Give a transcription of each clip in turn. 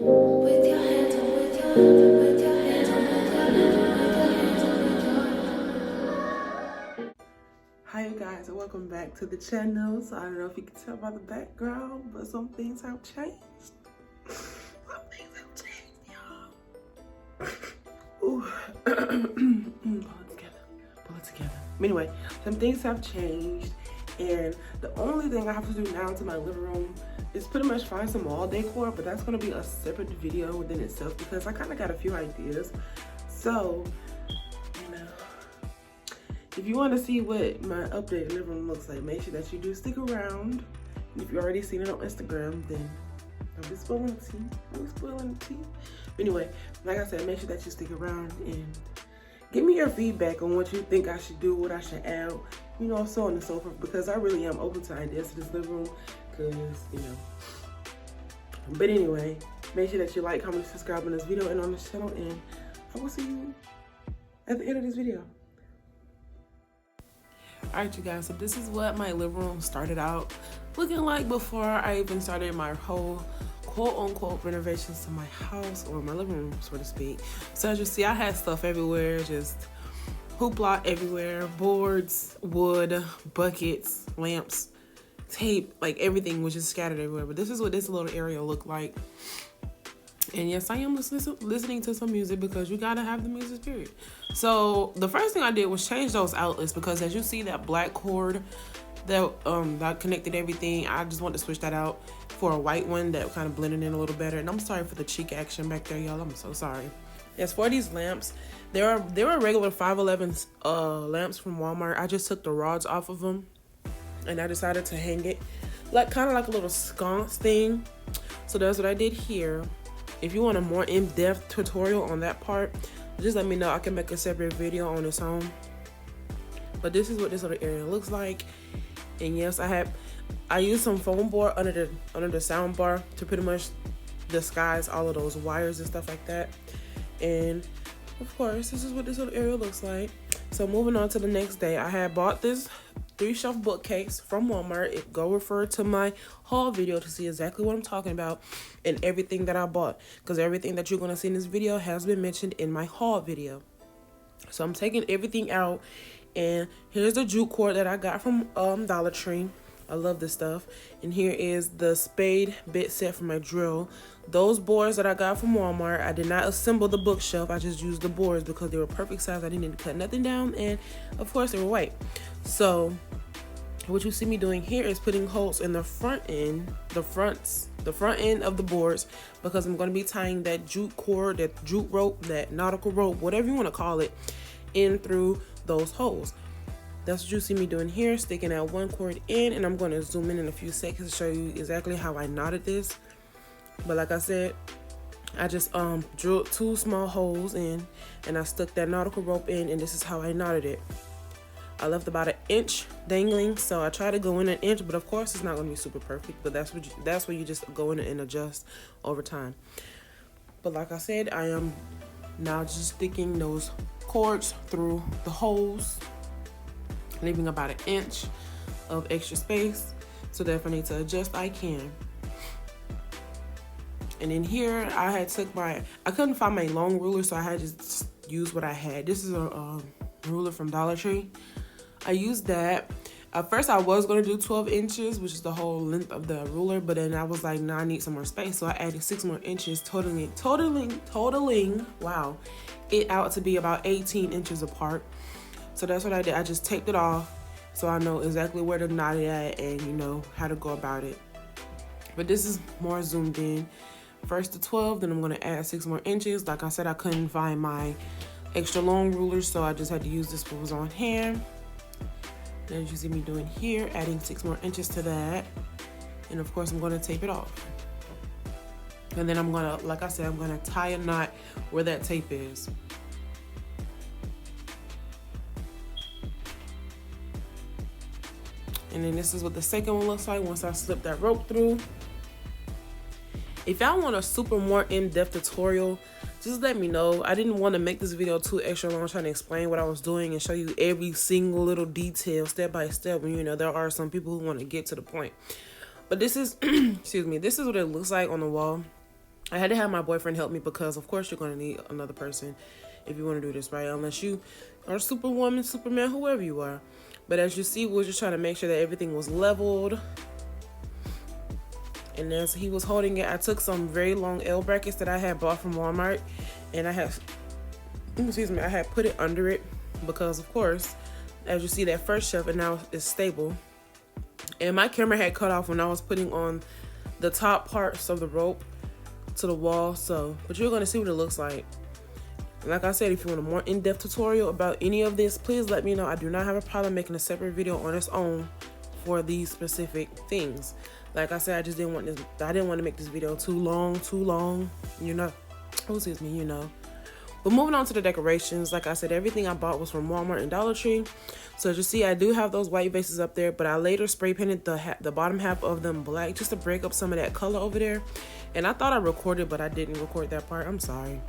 With your hands up, with your hands up, with your hands up, with your hands up, with your hands up, with your. Hi you guys, and welcome back to the channel. So I don't know if you can tell by the background, but some things have changed. Some things have changed, y'all. Ooh. Pull it together. Anyway, some things have changed, and the only thing I have to do now to my living room is pretty much find some wall decor, but that's gonna be a separate video within itself because I kind of got a few ideas. So, you know, if you want to see what my updated living room looks like, make sure that you do stick around. And if you've already seen it on Instagram, then don't be spoiling the tea. Don't be spoiling the tea. But anyway, like I said, make sure that you stick around and give me your feedback on what you think I should do, what I should add, you know, so on and so forth, because I really am open to ideas to this living room, because, you know. But anyway, make sure that you like, comment, subscribe on this video and on this channel, and I will see you at the end of this video. Alright you guys, so this is what my living room started out looking like before I even started my whole quote-unquote renovations to my house, or my living room, so to speak. So as you see, I had stuff everywhere, just hoopla everywhere, boards, wood, buckets, lamps, tape, like everything was just scattered everywhere. But this is what this little area looked like. And yes, I am listening to some music because you gotta have the music, period. So the first thing I did was change those outlets, because as you see that black cord that connected everything, I just want to switch that out for a white one that kind of blended in a little better. And I'm sorry for the cheek action back there, y'all. I'm so sorry. As for these lamps, they were regular 511 lamps from Walmart. I just took the rods off of them and I decided to hang it like kind of like a little sconce thing. So that's what I did here. If you want a more in-depth tutorial on that part, just let me know. I can make a separate video on its own. But this is what this little area looks like. And yes, I used some foam board under the sound bar to pretty much disguise all of those wires and stuff like that. And of course, this is what this little area looks like. So moving on to the next day, I had bought this 3-shelf bookcase from Walmart. Go refer to my haul video to see exactly what I'm talking about and everything that I bought, because everything that you're going to see in this video has been mentioned in my haul video. So I'm taking everything out, and here's the jute cord that I got from Dollar Tree. I love this stuff. And here is the spade bit set for my drill. Those boards that I got from Walmart, I did not assemble the bookshelf. I just used the boards because they were perfect size. I didn't need to cut nothing down, and of course they were white. So what you see me doing here is putting holes in the front end, the front end of the boards, because I'm going to be tying that jute cord, that jute rope, that nautical rope, whatever you want to call it, in through those holes. That's what you see me doing here, sticking that one cord in, and I'm going to zoom in a few seconds to show you exactly how I knotted this. But like I said, I just drilled 2 small holes in, and I stuck that nautical rope in, and this is how I knotted it. I left about 1 inch dangling, so I try to go in 1 inch, but of course it's not going to be super perfect, but that's where you just go in and adjust over time. But like I said, I am now just sticking those cords through the holes, leaving about 1 inch of extra space, so that if I need to adjust, I can. And in here, I couldn't find my long ruler, so I had to just use what I had. This is a ruler from Dollar Tree. I used that. At first, I was going to do 12 inches, which is the whole length of the ruler, but then I was like, nah, I need some more space, so I added 6 more inches, totaling, wow, it out to be about 18 inches apart. So that's what I did. I just taped it off, so I know exactly where to knot it at and you know how to go about it. But this is more zoomed in. First to 12, then I'm going to add 6 more inches. Like I said, I couldn't find my extra long ruler, so I just had to use this what was on hand. And as you see me doing here, adding 6 more inches to that. And of course, I'm going to tape it off. And then I'm going to, like I said, I'm going to tie a knot where that tape is. And then this is what the second one looks like once I slip that rope through. If y'all want a super more in-depth tutorial, just let me know. I didn't want to make this video too extra long trying to explain what I was doing and show you every single little detail step by step. And you know, there are some people who want to get to the point. But this is, excuse me, this is what it looks like on the wall. I had to have my boyfriend help me because, of course, you're going to need another person if you want to do this, right? Unless you are Superwoman, Superman, whoever you are. But as you see, we were just trying to make sure that everything was leveled. And as he was holding it, I took some very long L brackets that I had bought from Walmart, and I had put it under it because, of course, as you see, that first shelf, and now it's stable. And my camera had cut off when I was putting on the top parts of the rope to the wall. So, but you're going to see what it looks like. Like I said, if you want a more in-depth tutorial about any of this, please let me know. I do not have a problem making a separate video on its own for these specific things. Like I said, I didn't want to make this video too long, you know. Oh, excuse me, you know. But moving on to the decorations, like I said, everything I bought was from Walmart and Dollar Tree. So as you see, I do have those white vases up there, but I later spray painted the bottom half of them black just to break up some of that color over there. And I thought I recorded, but I didn't record that part. I'm sorry.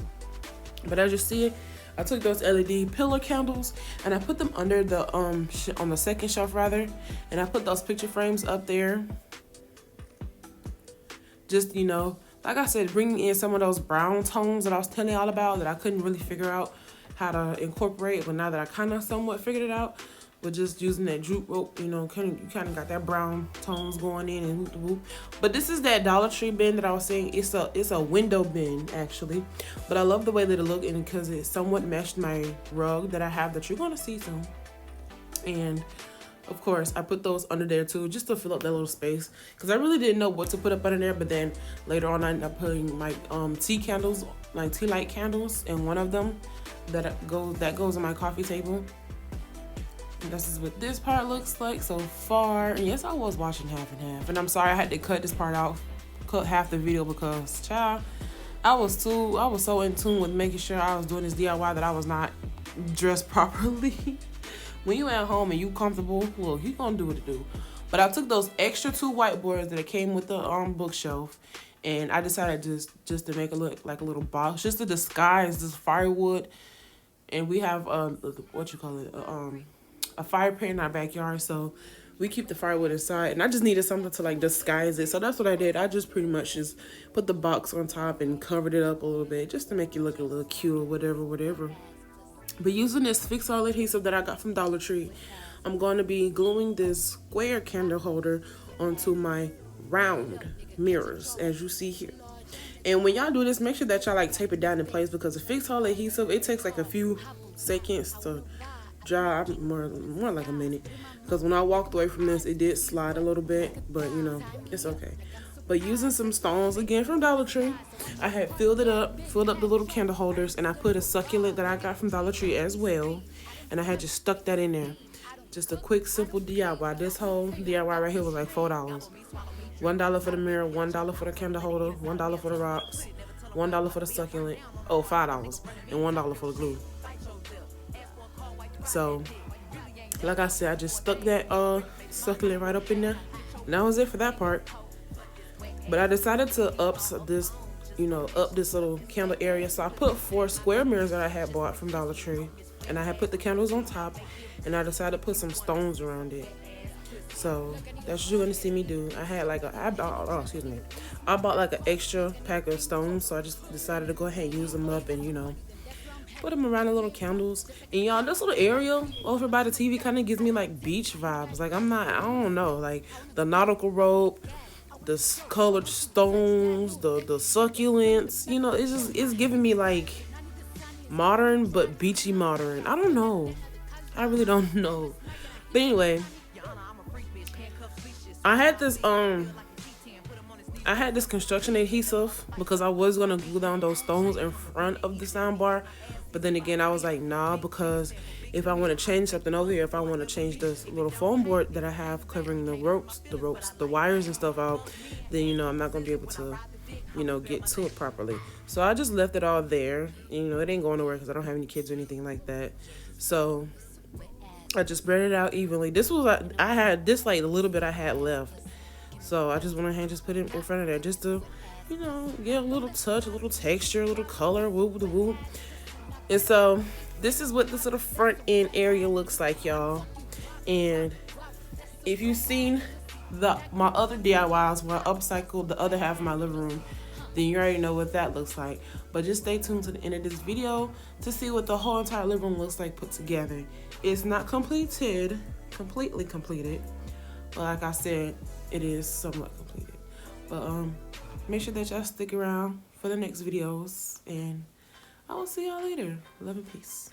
But as you see, I took those LED pillar candles and I put them under the on the second shelf rather, and I put those picture frames up there. Just, you know, like I said, bringing in some of those brown tones that I was telling y'all about that I couldn't really figure out how to incorporate, but now that I kind of somewhat figured it out with just using that jute rope, you know, you kind of got that brown tones going in and whoop de whoop. But this is that Dollar Tree bin that I was saying. It's a window bin actually, but I love the way that it looked, and because it somewhat matched my rug that I have that you're gonna see soon. And of course, I put those under there too, just to fill up that little space, because I really didn't know what to put up under there. But then later on, I ended up putting my tea candles, like tea light candles, in one of them that goes on my coffee table. And this is what this part looks like so far. And yes, I was watching half and half, and I'm sorry I had to cut this part out, cut half the video, because child, I was so in tune with making sure I was doing this DIY that I was not dressed properly. When you at home and you comfortable, look, you gonna do what it do. But I took those extra 2 whiteboards that came with the bookshelf, and I decided just to make it look like a little box, just to disguise this firewood. And we have a fire pit in our backyard, so we keep the firewood inside. And I just needed something to like disguise it, so that's what I did. I just pretty much just put the box on top and covered it up a little bit, just to make it look a little cute or whatever. But using this fix all adhesive that I got from Dollar Tree, I'm going to be gluing this square candle holder onto my round mirrors, as you see here. And when y'all do this, make sure that y'all like tape it down in place, because the fix all adhesive, it takes like a few seconds to dry, more like a minute. Because when I walked away from this, it did slide a little bit, but you know, it's okay. But using some stones, again from Dollar Tree, I had filled up the little candle holders, and I put a succulent that I got from Dollar Tree as well, and I had just stuck that in there. Just a quick, simple DIY. This whole DIY right here was like $4. $1 for the mirror, $1 for the candle holder, $1 for the rocks, $1 for the succulent, $5, and $1 for the glue. So, like I said, I just stuck that succulent right up in there, and that was it for that part. But I decided to up this little candle area. So I put 4 square mirrors that I had bought from Dollar Tree, and I had put the candles on top, and I decided to put some stones around it. So that's what you're gonna see me do. I bought like an extra pack of stones, so I just decided to go ahead and use them up and, you know, put them around the little candles. And y'all, this little area over by the TV kind of gives me like beach vibes. Like I don't know, like the nautical rope, the colored stones, the succulents, you know, it's giving me like modern but beachy modern. I don't know. I really don't know. But anyway, I had this construction adhesive because I was gonna glue down those stones in front of the soundbar, but then again I was like, nah, because if I want to change something over here, if I want to change this little foam board that I have covering the wires and stuff out, then, you know, I'm not gonna be able to, you know, get to it properly. So I just left it all there. You know, it ain't going nowhere because I don't have any kids or anything like that. So I just spread it out evenly. This was I had this like a little bit I had left, so I just went ahead and just put it in front of there just to, you know, get a little touch, a little texture, a little color, whoop the whoop. And so this is what this little front end area looks like, y'all. And if you've seen my other DIYs where I upcycled the other half of my living room, then you already know what that looks like. But just stay tuned to the end of this video to see what the whole entire living room looks like put together. It's not completely completed, but like I said, it is somewhat completed. But make sure that y'all stick around for the next videos, and I will see y'all later. Love and peace.